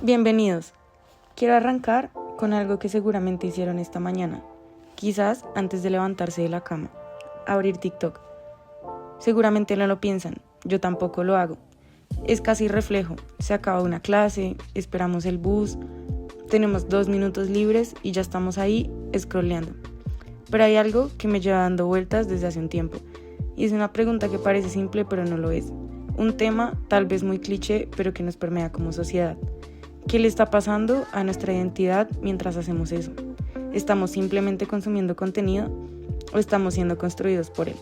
Bienvenidos. Quiero arrancar con algo que seguramente hicieron esta mañana, quizás antes de levantarse de la cama, abrir TikTok. Seguramente no lo piensan, yo tampoco lo hago. Es casi reflejo, se acaba una clase, esperamos el bus, tenemos 2 minutos libres y ya estamos ahí scrolleando. Pero hay algo que me lleva dando vueltas desde hace un tiempo, y es una pregunta que parece simple pero no lo es. Un tema tal vez muy cliché pero que nos permea como sociedad. ¿Qué le está pasando a nuestra identidad mientras hacemos eso? ¿Estamos simplemente consumiendo contenido o estamos siendo construidos por él?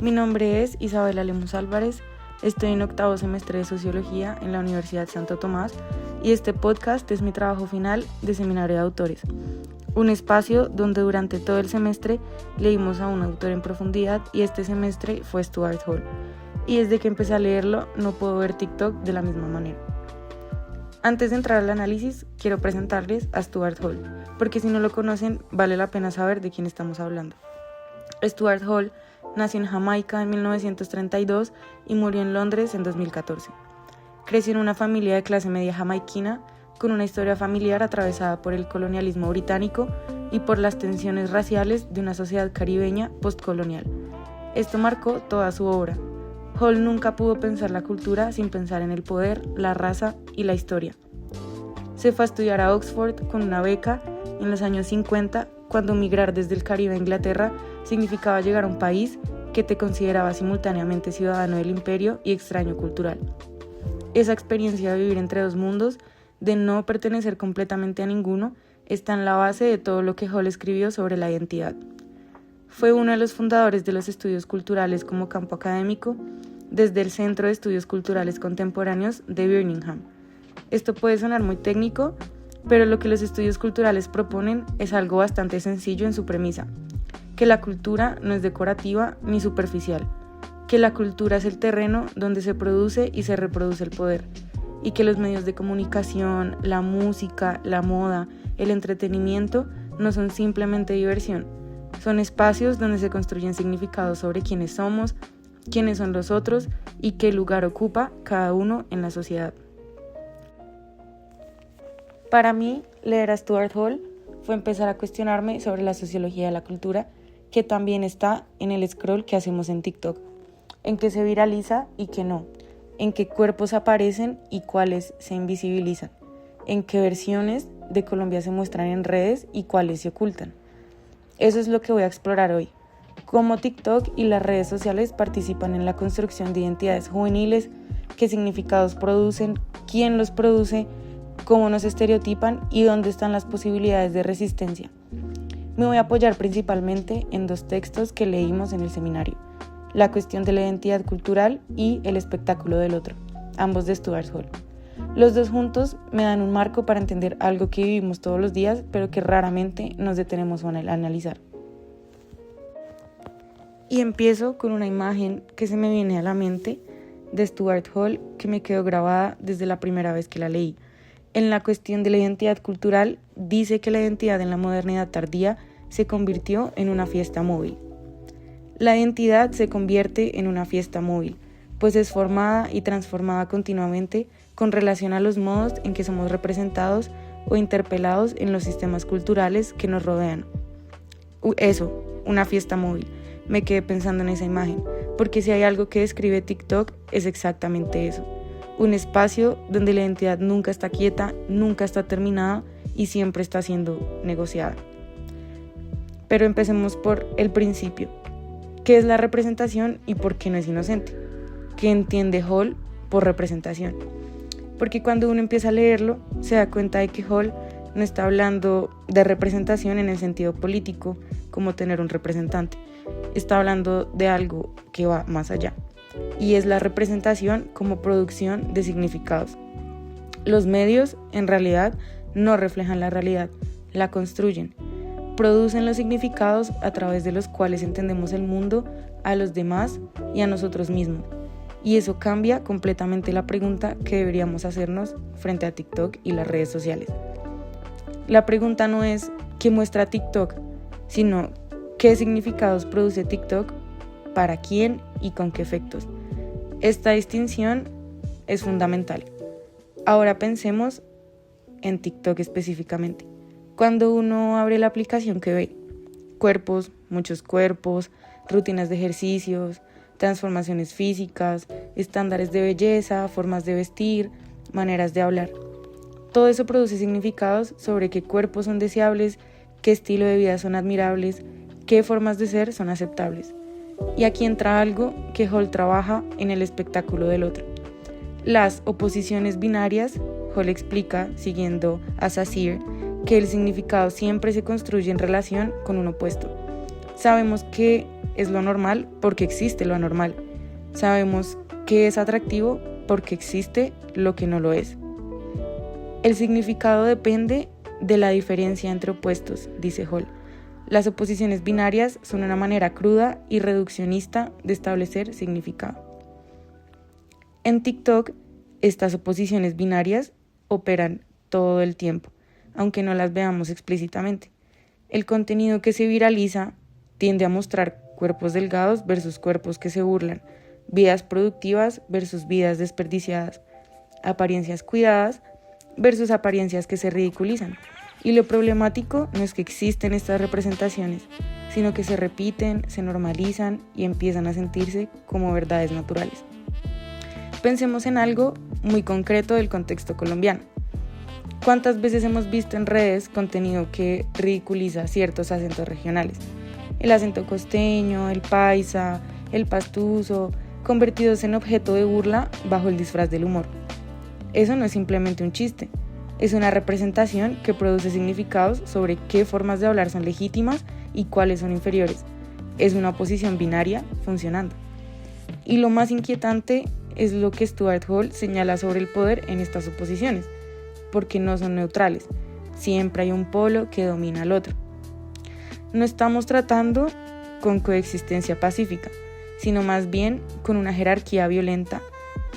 Mi nombre es Isabela Lemus Álvarez, estoy en 8º semestre de Sociología en la Universidad Santo Tomás y este podcast es mi trabajo final de Seminario de Autores, un espacio donde durante todo el semestre leímos a un autor en profundidad y este semestre fue Stuart Hall. Y desde que empecé a leerlo no puedo ver TikTok de la misma manera. Antes de entrar al análisis, quiero presentarles a Stuart Hall, porque si no lo conocen, vale la pena saber de quién estamos hablando. Stuart Hall nació en Jamaica en 1932 y murió en Londres en 2014. Creció en una familia de clase media jamaiquina, con una historia familiar atravesada por el colonialismo británico y por las tensiones raciales de una sociedad caribeña postcolonial. Esto marcó toda su obra. Hall nunca pudo pensar la cultura sin pensar en el poder, la raza y la historia. Se fue a estudiar a Oxford con una beca en los años 50, cuando migrar desde el Caribe a Inglaterra significaba llegar a un país que te consideraba simultáneamente ciudadano del imperio y extraño cultural. Esa experiencia de vivir entre dos mundos, de no pertenecer completamente a ninguno, está en la base de todo lo que Hall escribió sobre la identidad. Fue uno de los fundadores de los estudios culturales como campo académico desde el Centro de Estudios Culturales Contemporáneos de Birmingham. Esto puede sonar muy técnico, pero lo que los estudios culturales proponen es algo bastante sencillo en su premisa, que la cultura no es decorativa ni superficial, que la cultura es el terreno donde se produce y se reproduce el poder, y que los medios de comunicación, la música, la moda, el entretenimiento no son simplemente diversión. Son espacios donde se construyen significados sobre quiénes somos, quiénes son los otros y qué lugar ocupa cada uno en la sociedad. Para mí, leer a Stuart Hall fue empezar a cuestionarme sobre la sociología de la cultura, que también está en el scroll que hacemos en TikTok, en qué se viraliza y qué no, en qué cuerpos aparecen y cuáles se invisibilizan, en qué versiones de Colombia se muestran en redes y cuáles se ocultan. Eso es lo que voy a explorar hoy, cómo TikTok y las redes sociales participan en la construcción de identidades juveniles, qué significados producen, quién los produce, cómo nos estereotipan y dónde están las posibilidades de resistencia. Me voy a apoyar principalmente en 2 textos que leímos en el seminario, La cuestión de la identidad cultural y El espectáculo del otro, ambos de Stuart Hall. Los 2 juntos me dan un marco para entender algo que vivimos todos los días, pero que raramente nos detenemos a analizar. Y empiezo con una imagen que se me viene a la mente de Stuart Hall que me quedó grabada desde la primera vez que la leí. En La cuestión de la identidad cultural dice que la identidad en la modernidad tardía se convirtió en una fiesta móvil. La identidad se convierte en una fiesta móvil, pues es formada y transformada continuamente con relación a los modos en que somos representados o interpelados en los sistemas culturales que nos rodean. Eso, una fiesta móvil. Me quedé pensando en esa imagen, porque si hay algo que describe TikTok es exactamente eso. Un espacio donde la identidad nunca está quieta, nunca está terminada y siempre está siendo negociada. Pero empecemos por el principio. ¿Qué es la representación y por qué no es inocente? ¿Qué entiende Hall por representación? Porque cuando uno empieza a leerlo, se da cuenta de que Hall no está hablando de representación en el sentido político, como tener un representante. Está hablando de algo que va más allá, y es la representación como producción de significados. Los medios, en realidad, no reflejan la realidad, la construyen. Producen los significados a través de los cuales entendemos el mundo, a los demás y a nosotros mismos. Y eso cambia completamente la pregunta que deberíamos hacernos frente a TikTok y las redes sociales. La pregunta no es ¿qué muestra TikTok?, sino ¿qué significados produce TikTok? ¿Para quién y con qué efectos? Esta distinción es fundamental. Ahora pensemos en TikTok específicamente. Cuando uno abre la aplicación, que ve cuerpos, muchos cuerpos, rutinas de ejercicios, transformaciones físicas, estándares de belleza, formas de vestir, maneras de hablar. Todo eso produce significados sobre qué cuerpos son deseables, qué estilo de vida son admirables, qué formas de ser son aceptables. Y aquí entra algo que Hall trabaja en el espectáculo del otro. Las oposiciones binarias. Hall explica, siguiendo a Saussure, que el significado siempre se construye en relación con un opuesto. Sabemos que es lo normal porque existe lo anormal. Sabemos que es atractivo porque existe lo que no lo es. El significado depende de la diferencia entre opuestos, dice Hall. Las oposiciones binarias son una manera cruda y reduccionista de establecer significado. En TikTok, estas oposiciones binarias operan todo el tiempo, aunque no las veamos explícitamente. El contenido que se viraliza tiende a mostrar cuerpos delgados versus cuerpos que se burlan, vidas productivas versus vidas desperdiciadas, apariencias cuidadas versus apariencias que se ridiculizan. Y lo problemático no es que existen estas representaciones, sino que se repiten, se normalizan y empiezan a sentirse como verdades naturales. Pensemos en algo muy concreto del contexto colombiano. ¿Cuántas veces hemos visto en redes contenido que ridiculiza ciertos acentos regionales? El acento costeño, el paisa, el pastuso, convertidos en objeto de burla bajo el disfraz del humor. Eso no es simplemente un chiste, es una representación que produce significados sobre qué formas de hablar son legítimas y cuáles son inferiores. Es una oposición binaria funcionando. Y lo más inquietante es lo que Stuart Hall señala sobre el poder en estas oposiciones, porque no son neutrales, siempre hay un polo que domina al otro. No estamos tratando con coexistencia pacífica, sino más bien con una jerarquía violenta.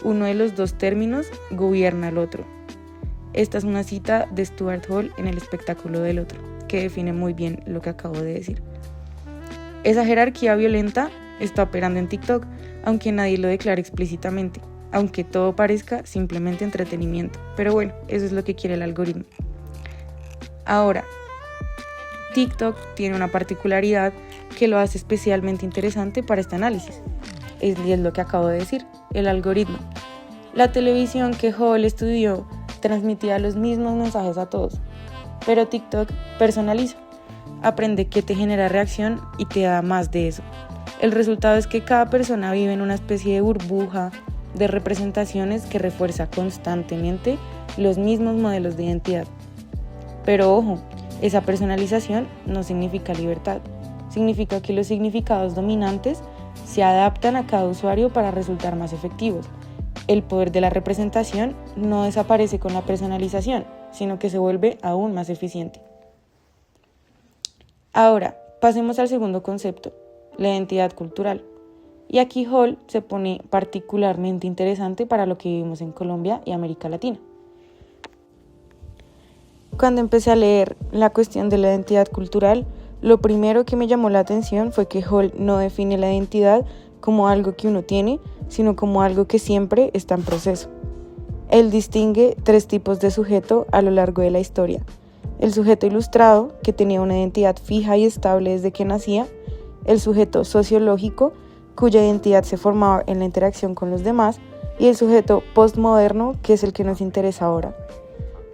Uno de los dos términos gobierna al otro. Esta es una cita de Stuart Hall en El espectáculo del otro, que define muy bien lo que acabo de decir. Esa jerarquía violenta está operando en TikTok, aunque nadie lo declare explícitamente, aunque todo parezca simplemente entretenimiento. Pero bueno, eso es lo que quiere el algoritmo. Ahora, TikTok tiene una particularidad que lo hace especialmente interesante para este análisis. Y es lo que acabo de decir, el algoritmo. La televisión que Hall estudió transmitía los mismos mensajes a todos, pero TikTok personaliza, aprende qué te genera reacción y te da más de eso. El resultado es que cada persona vive en una especie de burbuja de representaciones que refuerza constantemente los mismos modelos de identidad. Pero ojo, esa personalización no significa libertad, significa que los significados dominantes se adaptan a cada usuario para resultar más efectivos. El poder de la representación no desaparece con la personalización, sino que se vuelve aún más eficiente. Ahora, pasemos al segundo concepto, la identidad cultural. Y aquí Hall se pone particularmente interesante para lo que vivimos en Colombia y América Latina. Cuando empecé a leer la cuestión de la identidad cultural, lo primero que me llamó la atención fue que Hall no define la identidad como algo que uno tiene, sino como algo que siempre está en proceso. Él distingue 3 tipos de sujeto a lo largo de la historia. El sujeto ilustrado, que tenía una identidad fija y estable desde que nacía. El sujeto sociológico, cuya identidad se formaba en la interacción con los demás. Y el sujeto postmoderno, que es el que nos interesa ahora.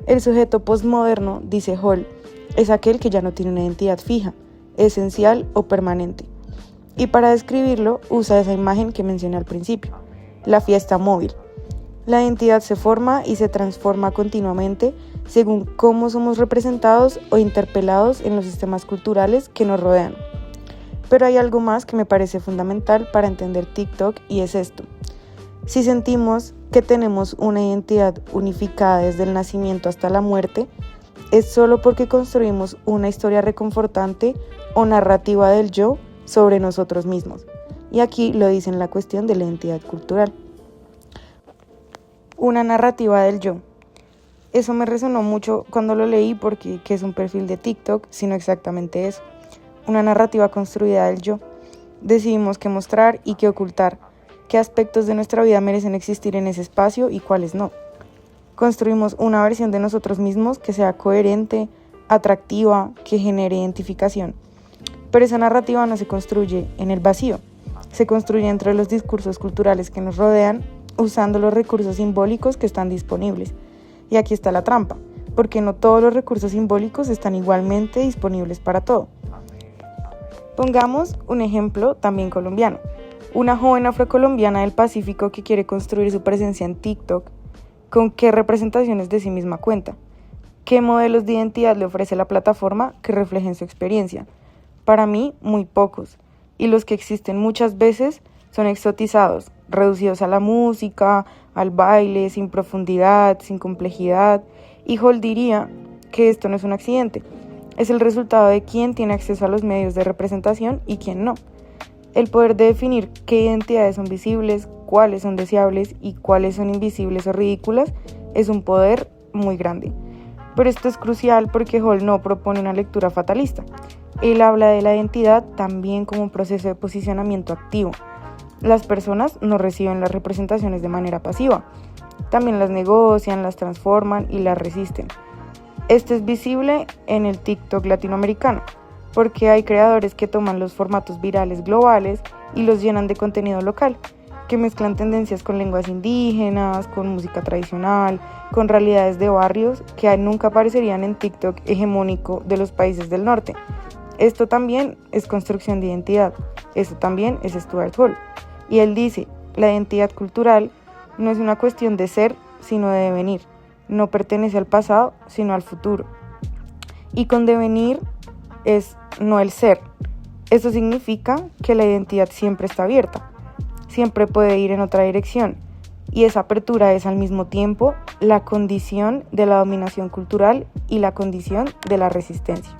El sujeto postmoderno, dice Hall, es aquel que ya no tiene una identidad fija, esencial o permanente. Y para describirlo usa esa imagen que mencioné al principio, la fiesta móvil. La identidad se forma y se transforma continuamente según cómo somos representados o interpelados en los sistemas culturales que nos rodean. Pero hay algo más que me parece fundamental para entender TikTok y es esto. Si sentimos que tenemos una identidad unificada desde el nacimiento hasta la muerte, es solo porque construimos una historia reconfortante o narrativa del yo sobre nosotros mismos. Y aquí lo dice en la cuestión de la identidad cultural. Una narrativa del yo. Eso me resonó mucho cuando lo leí porque ¿qué es un perfil de TikTok? Sino exactamente eso. Una narrativa construida del yo. Decidimos qué mostrar y qué ocultar, qué aspectos de nuestra vida merecen existir en ese espacio y cuáles no. Construimos una versión de nosotros mismos que sea coherente, atractiva, que genere identificación. Pero esa narrativa no se construye en el vacío, se construye entre los discursos culturales que nos rodean, usando los recursos simbólicos que están disponibles. Y aquí está la trampa, porque no todos los recursos simbólicos están igualmente disponibles para todo. Pongamos un ejemplo también colombiano. Una joven afrocolombiana del Pacífico que quiere construir su presencia en TikTok, ¿con qué representaciones de sí misma cuenta? ¿Qué modelos de identidad le ofrece la plataforma que reflejen su experiencia? Para mí, muy pocos. Y los que existen muchas veces son exotizados, reducidos a la música, al baile, sin profundidad, sin complejidad. Y Hall diría que esto no es un accidente. Es el resultado de quién tiene acceso a los medios de representación y quién no. El poder de definir qué identidades son visibles, cuáles son deseables y cuáles son invisibles o ridículas es un poder muy grande. Pero esto es crucial porque Hall no propone una lectura fatalista. Él habla de la identidad también como un proceso de posicionamiento activo. Las personas no reciben las representaciones de manera pasiva. También las negocian, las transforman y las resisten. Esto es visible en el TikTok latinoamericano, porque hay creadores que toman los formatos virales globales y los llenan de contenido local, que mezclan tendencias con lenguas indígenas, con música tradicional, con realidades de barrios que nunca aparecerían en TikTok hegemónico de los países del norte. Esto también es construcción de identidad, esto también es Stuart Hall. Y él dice, la identidad cultural no es una cuestión de ser, sino de devenir. No pertenece al pasado, sino al futuro. Y con devenir es no el ser. Eso significa que la identidad siempre está abierta, siempre puede ir en otra dirección. Y esa apertura es al mismo tiempo la condición de la dominación cultural y la condición de la resistencia.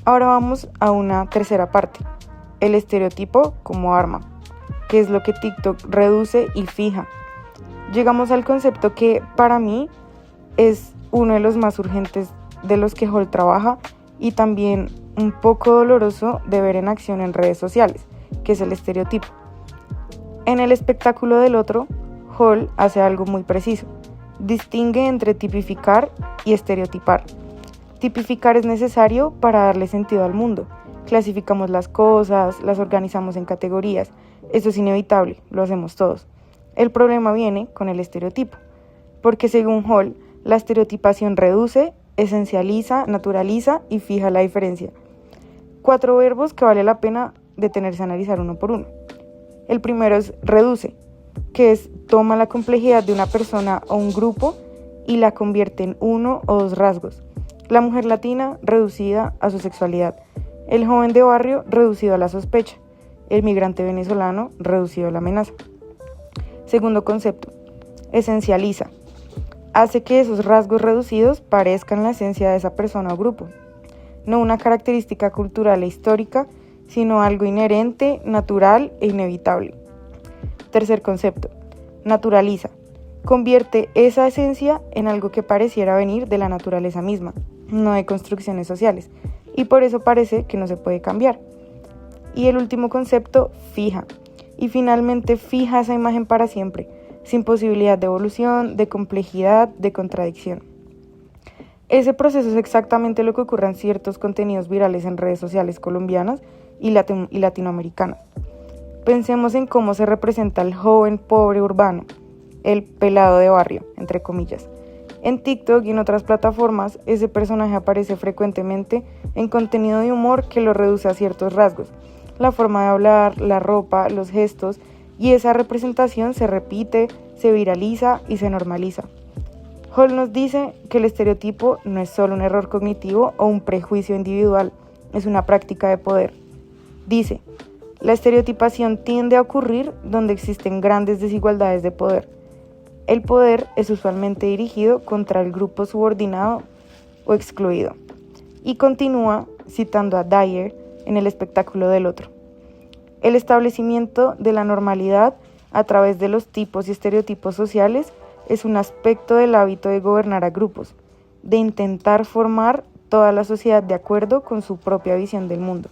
Ahora vamos a una tercera parte, el estereotipo como arma, que es lo que TikTok reduce y fija. Llegamos al concepto que para mí es uno de los más urgentes de los que Hall trabaja y también un poco doloroso de ver en acción en redes sociales, que es el estereotipo. En el espectáculo del otro, Hall hace algo muy preciso. Distingue entre tipificar y estereotipar. Tipificar es necesario para darle sentido al mundo. Clasificamos las cosas, las organizamos en categorías. Eso es inevitable, lo hacemos todos. El problema viene con el estereotipo, porque según Hall, la estereotipación reduce, esencializa, naturaliza y fija la diferencia. 4 verbos que vale la pena detenerse a analizar uno por uno. El primero es reduce, que es toma la complejidad de una persona o un grupo y la convierte en 1 o 2 rasgos. La mujer latina reducida a su sexualidad, el joven de barrio reducido a la sospecha, el migrante venezolano reducido a la amenaza. Segundo concepto, esencializa. Hace que esos rasgos reducidos parezcan la esencia de esa persona o grupo. No una característica cultural e histórica, sino algo inherente, natural e inevitable. Tercer concepto, naturaliza. Convierte esa esencia en algo que pareciera venir de la naturaleza misma, no de construcciones sociales, y por eso parece que no se puede cambiar. Y el último concepto, fija. Y finalmente fija esa imagen para siempre, sin posibilidad de evolución, de complejidad, de contradicción. Ese proceso es exactamente lo que ocurre en ciertos contenidos virales en redes sociales colombianas y latinoamericanas. Pensemos en cómo se representa el joven pobre urbano, el pelado de barrio, entre comillas. En TikTok y en otras plataformas, ese personaje aparece frecuentemente en contenido de humor que lo reduce a ciertos rasgos. La forma de hablar, la ropa, los gestos, y esa representación se repite, se viraliza y se normaliza. Hall nos dice que el estereotipo no es solo un error cognitivo o un prejuicio individual, es una práctica de poder. Dice, la estereotipación tiende a ocurrir donde existen grandes desigualdades de poder. El poder es usualmente dirigido contra el grupo subordinado o excluido. Y continúa citando a Dyer en el espectáculo del otro. El establecimiento de la normalidad a través de los tipos y estereotipos sociales es un aspecto del hábito de gobernar a grupos, de intentar formar toda la sociedad de acuerdo con su propia visión del mundo.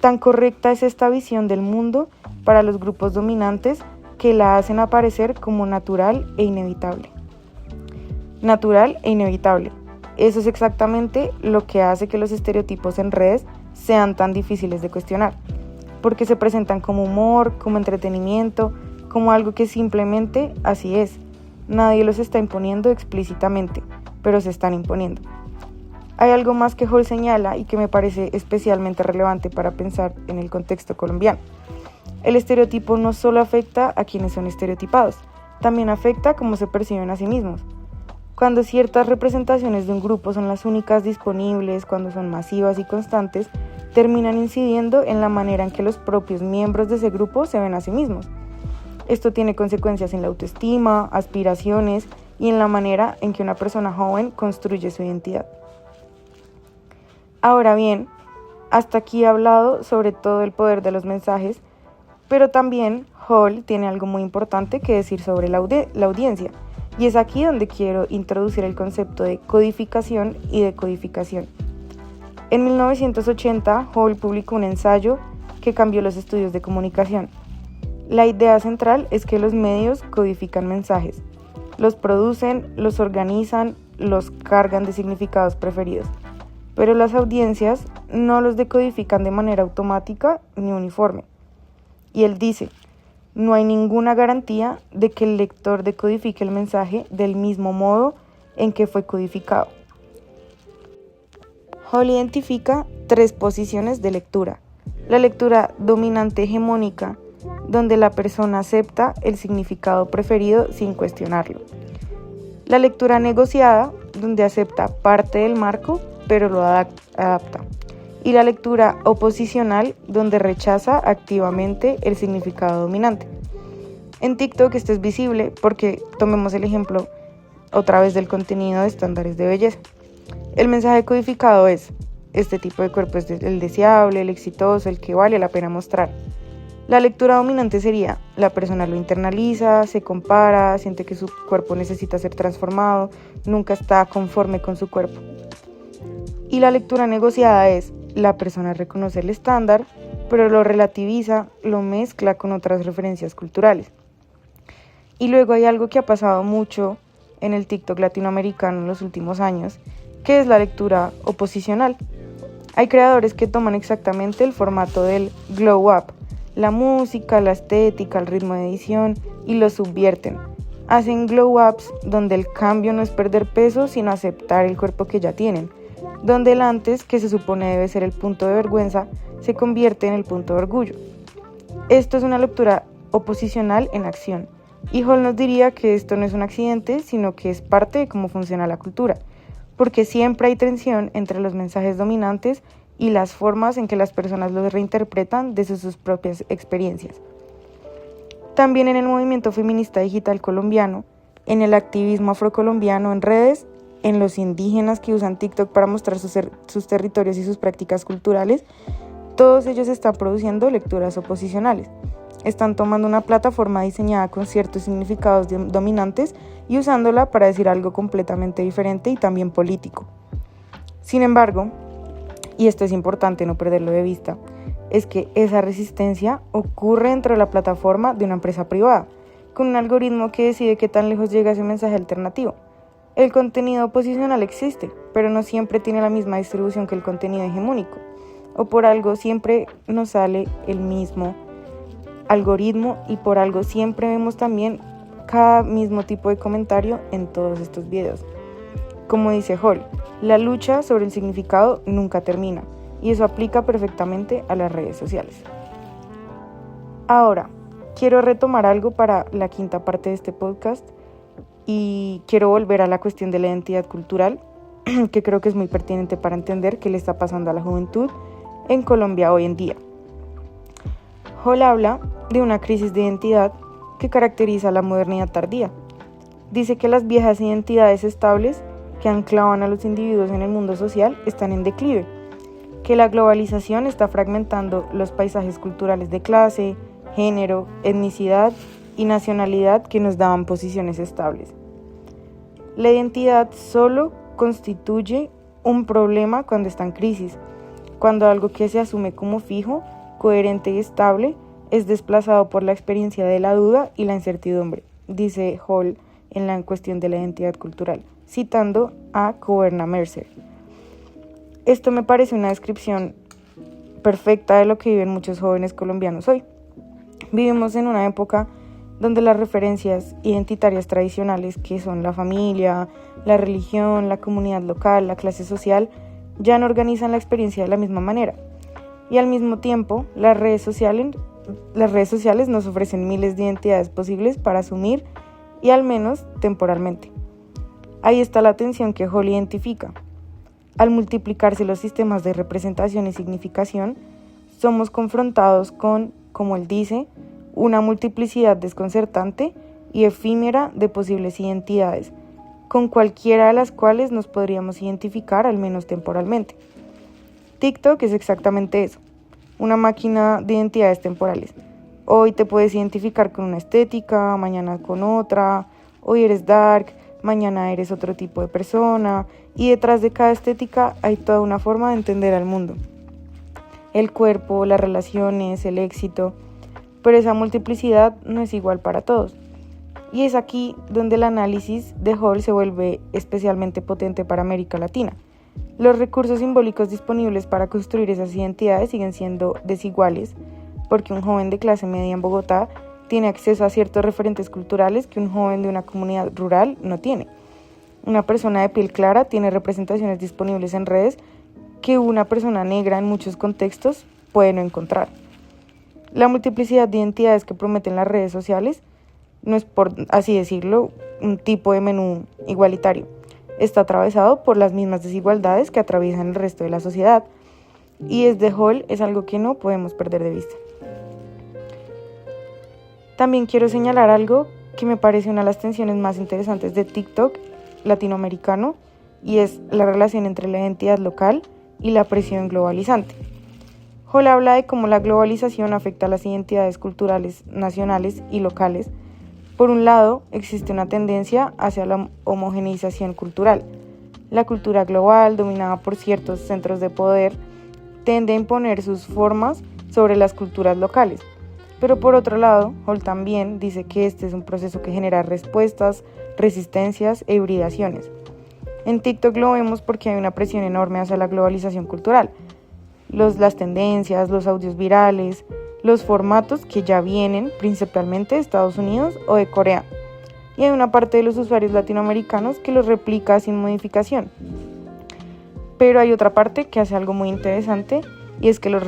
Tan correcta es esta visión del mundo para los grupos dominantes que la hacen aparecer como natural e inevitable. natural e inevitable. Eso es exactamente lo que hace que los estereotipos en redes sean tan difíciles de cuestionar, porque se presentan como humor, como entretenimiento, como algo que simplemente así es. Nadie los está imponiendo explícitamente, pero se están imponiendo. Hay algo más que Hall señala y que me parece especialmente relevante para pensar en el contexto colombiano. El estereotipo no solo afecta a quienes son estereotipados, también afecta a cómo se perciben a sí mismos. Cuando ciertas representaciones de un grupo son las únicas disponibles, cuando son masivas y constantes, terminan incidiendo en la manera en que los propios miembros de ese grupo se ven a sí mismos. Esto tiene consecuencias en la autoestima, aspiraciones y en la manera en que una persona joven construye su identidad. Ahora bien, hasta aquí he hablado sobre todo el poder de los mensajes, pero también Hall tiene algo muy importante que decir sobre la audiencia, y es aquí donde quiero introducir el concepto de codificación y decodificación. En 1980, Hall publicó un ensayo que cambió los estudios de comunicación. La idea central es que los medios codifican mensajes, los producen, los organizan, los cargan de significados preferidos, pero las audiencias no los decodifican de manera automática ni uniforme. Y él dice, no hay ninguna garantía de que el lector decodifique el mensaje del mismo modo en que fue codificado. Hall identifica 3 posiciones de lectura. La lectura dominante hegemónica, donde la persona acepta el significado preferido sin cuestionarlo. La lectura negociada, donde acepta parte del marco, pero lo adapta. Y la lectura oposicional, donde rechaza activamente el significado dominante. En TikTok esto es visible porque tomemos el ejemplo otra vez del contenido de estándares de belleza. El mensaje codificado es, este tipo de cuerpo es el deseable, el exitoso, el que vale la pena mostrar. La lectura dominante sería, la persona lo internaliza, se compara, siente que su cuerpo necesita ser transformado, nunca está conforme con su cuerpo. Y la lectura negociada es, la persona reconoce el estándar, pero lo relativiza, lo mezcla con otras referencias culturales. Y luego hay algo que ha pasado mucho en el TikTok latinoamericano en los últimos años, que es la lectura oposicional. Hay creadores que toman exactamente el formato del glow up, la música, la estética, el ritmo de edición, y lo subvierten. Hacen glow ups donde el cambio no es perder peso, sino aceptar el cuerpo que ya tienen, donde el antes, que se supone debe ser el punto de vergüenza, se convierte en el punto de orgullo. Esto es una lectura oposicional en acción, y Hall nos diría que esto no es un accidente, sino que es parte de cómo funciona la cultura, porque siempre hay tensión entre los mensajes dominantes y las formas en que las personas los reinterpretan desde sus propias experiencias. También en el movimiento feminista digital colombiano, en el activismo afrocolombiano en redes, en los indígenas que usan TikTok para mostrar sus territorios y sus prácticas culturales, todos ellos están produciendo lecturas oposicionales. Están tomando una plataforma diseñada con ciertos significados dominantes y usándola para decir algo completamente diferente y también político. Sin embargo, y esto es importante no perderlo de vista, es que esa resistencia ocurre dentro de la plataforma de una empresa privada, con un algoritmo que decide qué tan lejos llega ese mensaje alternativo. El contenido oposicional existe, pero no siempre tiene la misma distribución que el contenido hegemónico, o por algo siempre nos sale el mismo algoritmo y por algo siempre vemos también cada mismo tipo de comentario en todos estos videos. Como dice Hall, la lucha sobre el significado nunca termina, y eso aplica perfectamente a las redes sociales. Ahora, quiero retomar algo para la quinta parte de este podcast y quiero volver a la cuestión de la identidad cultural, que creo que es muy pertinente para entender qué le está pasando a la juventud en Colombia hoy en día. Hall habla de una crisis de identidad que caracteriza la modernidad tardía. Dice que las viejas identidades estables que anclaban a los individuos en el mundo social están en declive, que la globalización está fragmentando los paisajes culturales de clase, género, etnicidad y nacionalidad que nos daban posiciones estables. La identidad solo constituye un problema cuando está en crisis, cuando algo que se asume como fijo, coherente y estable es desplazado por la experiencia de la duda y la incertidumbre, dice Hall en la cuestión de la identidad cultural. citando a Coverna Mercer. Esto me parece una descripción perfecta de lo que viven muchos jóvenes colombianos hoy. Vivimos en una época donde las referencias identitarias tradicionales, que son la familia, la religión, la comunidad local, la clase social, ya no organizan la experiencia de la misma manera. Y al mismo tiempo, las redes sociales nos ofrecen miles de identidades posibles para asumir, y al menos temporalmente. Ahí está la tensión que Hall identifica. Al multiplicarse los sistemas de representación y significación, somos confrontados con, como él dice, una multiplicidad desconcertante y efímera de posibles identidades, con cualquiera de las cuales nos podríamos identificar, al menos temporalmente. TikTok es exactamente eso, una máquina de identidades temporales. Hoy te puedes identificar con una estética, mañana con otra, hoy eres dark, mañana eres otro tipo de persona, y detrás de cada estética hay toda una forma de entender al mundo. El cuerpo, las relaciones, el éxito, pero esa multiplicidad no es igual para todos. Y es aquí donde el análisis de Hall se vuelve especialmente potente para América Latina. Los recursos simbólicos disponibles para construir esas identidades siguen siendo desiguales, porque un joven de clase media en Bogotá tiene acceso a ciertos referentes culturales que un joven de una comunidad rural no tiene. Una persona de piel clara tiene representaciones disponibles en redes que una persona negra en muchos contextos puede no encontrar. La multiplicidad de identidades que prometen las redes sociales no es, por así decirlo, un tipo de menú igualitario. Está atravesado por las mismas desigualdades que atraviesan el resto de la sociedad, y desde Hall es algo que no podemos perder de vista. También quiero señalar algo que me parece una de las tensiones más interesantes de TikTok latinoamericano, y es la relación entre la identidad local y la presión globalizante. Hall habla de cómo la globalización afecta a las identidades culturales nacionales y locales. Por un lado, existe una tendencia hacia la homogeneización cultural. La cultura global, dominada por ciertos centros de poder, tiende a imponer sus formas sobre las culturas locales. Pero por otro lado, Hall también dice que este es un proceso que genera respuestas, resistencias e hibridaciones. En TikTok lo vemos porque hay una presión enorme hacia la globalización cultural. Las tendencias, los audios virales, los formatos que ya vienen principalmente de Estados Unidos o de Corea. Y hay una parte de los usuarios latinoamericanos que los replica sin modificación. Pero hay otra parte que hace algo muy interesante, y es que los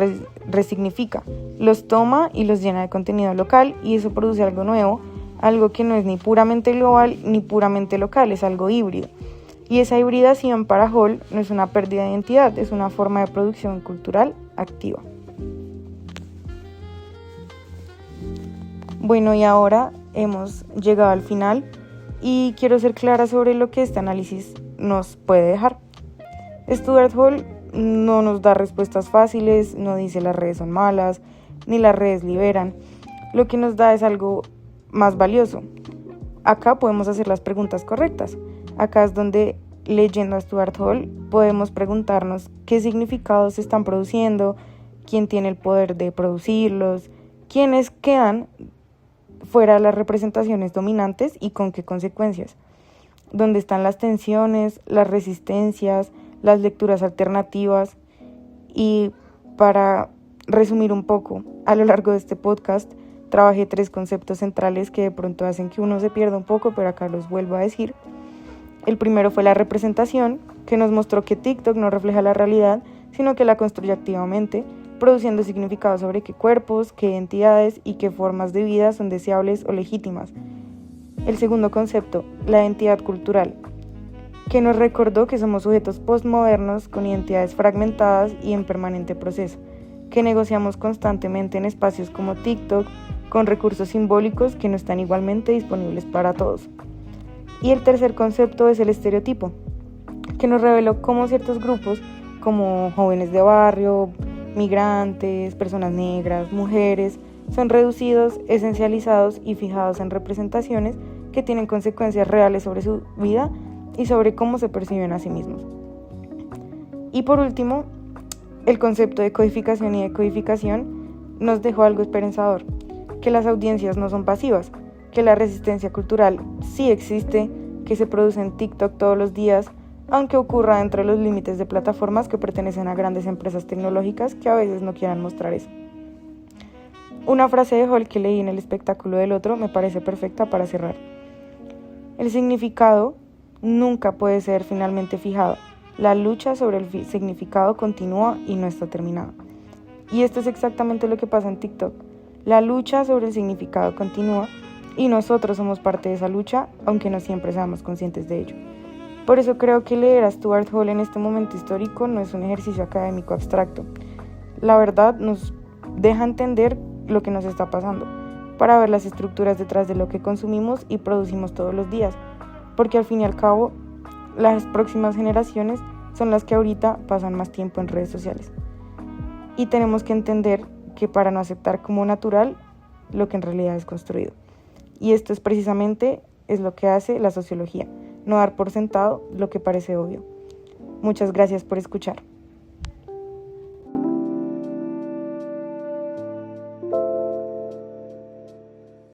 resignifica, los toma y los llena de contenido local, y eso produce algo nuevo, algo que no es ni puramente global ni puramente local, es algo híbrido. Y esa hibridación para Hall no es una pérdida de identidad, es una forma de producción cultural activa. Bueno, y ahora hemos llegado al final y quiero ser clara sobre lo que este análisis nos puede dejar. Stuart Hall no nos da respuestas fáciles, no dice las redes son malas, ni las redes liberan. Lo que nos da es algo más valioso. Acá podemos hacer las preguntas correctas. Acá es donde, leyendo a Stuart Hall, podemos preguntarnos qué significados se están produciendo, quién tiene el poder de producirlos, quiénes quedan fuera de las representaciones dominantes y con qué consecuencias, dónde están las tensiones, las resistencias, las lecturas alternativas. Y para resumir un poco, a lo largo de este podcast trabajé 3 conceptos centrales que de pronto hacen que uno se pierda un poco, pero acá los vuelvo a decir. El primero fue la representación, que nos mostró que TikTok no refleja la realidad, sino que la construye activamente, produciendo significados sobre qué cuerpos, qué identidades y qué formas de vida son deseables o legítimas. El segundo concepto, la identidad cultural, que nos recordó que somos sujetos postmodernos con identidades fragmentadas y en permanente proceso, que negociamos constantemente en espacios como TikTok con recursos simbólicos que no están igualmente disponibles para todos. Y el tercer concepto es el estereotipo, que nos reveló cómo ciertos grupos, como jóvenes de barrio, migrantes, personas negras, mujeres, son reducidos, esencializados y fijados en representaciones que tienen consecuencias reales sobre su vida y sobre cómo se perciben a sí mismos. Y por último, el concepto de codificación y decodificación nos dejó algo esperanzador, que las audiencias no son pasivas, que la resistencia cultural sí existe, que se produce en TikTok todos los días, aunque ocurra dentro de los límites de plataformas que pertenecen a grandes empresas tecnológicas que a veces no quieran mostrar eso. Una frase de Hall que leí en el espectáculo del otro me parece perfecta para cerrar. El significado nunca puede ser finalmente fijado. La lucha sobre el significado continúa y no está terminada. Y esto es exactamente lo que pasa en TikTok. La lucha sobre el significado continúa y nosotros somos parte de esa lucha, aunque no siempre seamos conscientes de ello. Por eso creo que leer a Stuart Hall en este momento histórico no es un ejercicio académico abstracto. La verdad nos deja entender lo que nos está pasando, para ver las estructuras detrás de lo que consumimos y producimos todos los días, porque al fin y al cabo, las próximas generaciones son las que ahorita pasan más tiempo en redes sociales. Y tenemos que entender que para no aceptar como natural lo que en realidad es construido. Y esto es precisamente lo que hace la sociología, no dar por sentado lo que parece obvio. Muchas gracias por escuchar.